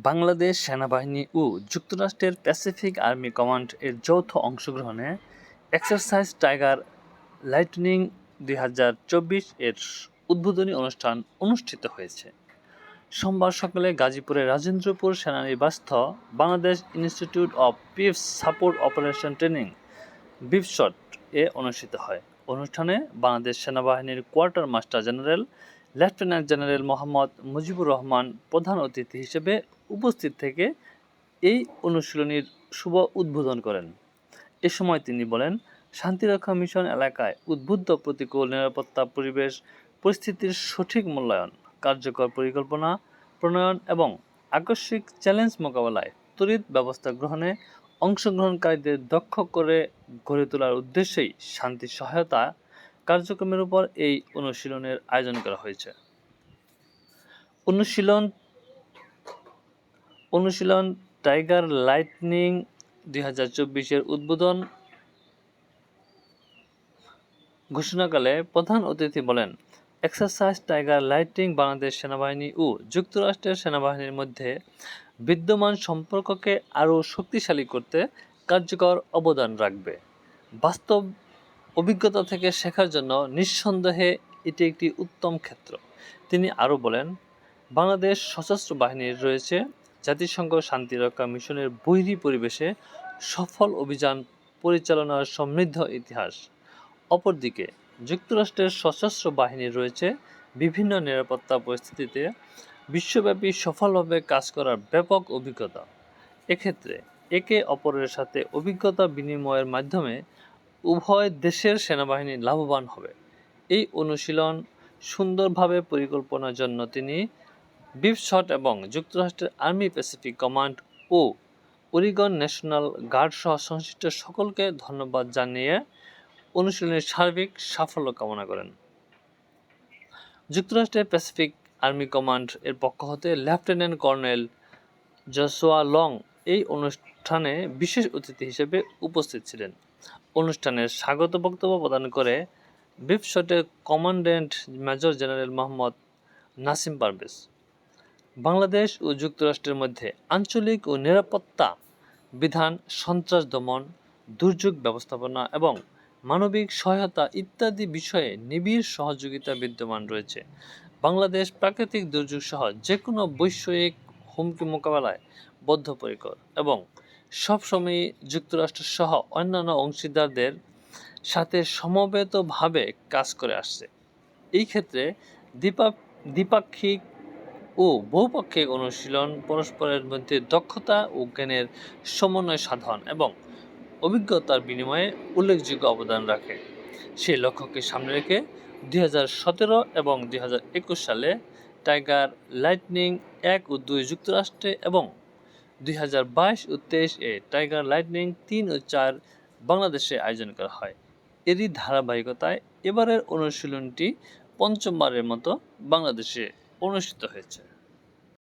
বাংলাদেশ সেনাবাহিনী ও যুক্তরাষ্ট্রের Pacific army command এর যৌথ অংশগ্রহণে এক্সারসাইজ টাইগার লাইটনিং 2024 এর উদ্বোধনী অনুষ্ঠান অনুষ্ঠিত হয়েছে। সোমবার সকালে গাজীপুরের রাজেন্দ্রপুর সেনানিবাসস্থ Bangladesh Institute of Peace Support Operation Training BIPSOT এ অনুষ্ঠিত হয়। অনুষ্ঠানে বাংলাদেশ সেনাবাহিনীর quartermaster general lieutenant general Mohammad Mujibur Rahman প্রধান অতিথি হিসেবে উপস্থিত থেকে এই অনুশীলনীর শুভ উদ্বোধন করেন। এ সময় তিনি বলেন, শান্তিরক্ষা মিশন এলাকায় উদ্বুদ্ধ প্রতিকূল নিরাপত্তা পরিবেশ পরিস্থিতির সঠিক মূল্যায়ন, কার্যকর পরিকল্পনা প্রণয়ন এবং আকস্মিক চ্যালেঞ্জ মোকাবেলায় ত্বরিত ব্যবস্থা গ্রহণে অংশগ্রহণকারীদের দক্ষ করে গড়ে তোলার উদ্দেশ্যেই শান্তি সহায়তা কার্যক্রমের উপর এই অনুশীলনের আয়োজন করা হয়েছে। অনুশীলন টাইগার লাইটনিং 2024 এর উদ্বোধন ঘোষণাকালে প্রধান অতিথি বলেন, এক্সারসাইজ টাইগার লাইটনিং বাংলাদেশ সেনাবাহিনী ও যুক্তরাষ্ট্রের সেনাবাহিনীর মধ্যে বিদ্যমান সম্পর্ককে আরও শক্তিশালী করতে কার্যকর অবদান রাখবে। বাস্তব অভিজ্ঞতা থেকে শেখার জন্য নিঃসন্দেহে এটি একটি উত্তম ক্ষেত্র। তিনি আরও বলেন, বাংলাদেশ সশস্ত্র বাহিনীর রয়েছে জাতিসংঘ শান্তিরক্ষা মিশনের বৈরী পরিবেশে সফল অভিযান পরিচালনার সমৃদ্ধ ইতিহাস। অপরদিকে যুক্তরাষ্ট্রের সশস্ত্র বাহিনীর রয়েছে বিভিন্ন নিরাপত্তা পরিস্থিতিতে বিশ্বব্যাপী সফলভাবে কাজ করার ব্যাপক অভিজ্ঞতা। এক্ষেত্রে একে অপরের সাথে অভিজ্ঞতা বিনিময়ের মাধ্যমে উভয় দেশের সেনাবাহিনী লাভবান হবে। এই অনুশীলন সুন্দরভাবে পরিকল্পনার জন্য তিনি বিপশট এবং যুক্তরাষ্ট্রের আর্মি প্যাসিফিক কমান্ড ও ওরিগন ন্যাশনাল গার্ড সহ সংশ্লিষ্ট সকলকে ধন্যবাদ জানিয়ে অনুশীলনের সার্বিক সাফল্য কামনা করেন। যুক্তরাষ্ট্রের প্যাসিফিক আর্মি কমান্ড এর পক্ষ হতে লেফটেন্যান্ট কর্নেল জসুয়া লং এই অনুষ্ঠানে বিশেষ অতিথি হিসেবে উপস্থিত ছিলেন। অনুষ্ঠানের স্বাগত বক্তব্য প্রদান করে বিপশটের commandant major general Mohammad Nasim Parvez Bangladesh ও যুক্তরাষ্ট্রের মধ্যে আঞ্চলিক ও নিরাপত্তা বিধান, সন্ত্রাস দমন, দুর্যোগ ব্যবস্থাপনা এবং মানবিক সহায়তা ইত্যাদি বিষয়ে নিবিড় সহযোগিতা বিদ্যমান রয়েছে। বাংলাদেশ প্রাকৃতিক দুর্যোগ সহ যে কোনো বৈশ্বিক হুমকি মোকাবেলায় বদ্ধপরিকর এবং সবসময়ই যুক্তরাষ্ট্র সহ অন্যান্য অংশীদারদের সাথে সমবেতভাবে কাজ করে আসছে। এই ক্ষেত্রে দ্বিপাক্ষিক ও বহুপাক্ষিক অনুশীলন পরস্পরের মধ্যে দক্ষতা ও জ্ঞানের সমন্বয় সাধন এবং অভিজ্ঞতার বিনিময়ে উল্লেখযোগ্য অবদান রাখে। সেই লক্ষ্যকে সামনে রেখে 2017 এবং 2021 সালে টাইগার লাইটনিং 1 ও 2 যুক্তরাষ্ট্রে এবং 2022 ও 23 এ টাইগার লাইটনিং 3 ও 4 বাংলাদেশে আয়োজন করা হয়। এরই ধারাবাহিকতায় এবারের অনুশীলনটি পঞ্চমবারের মতো বাংলাদেশে অনুষ্ঠিত হয়েছে।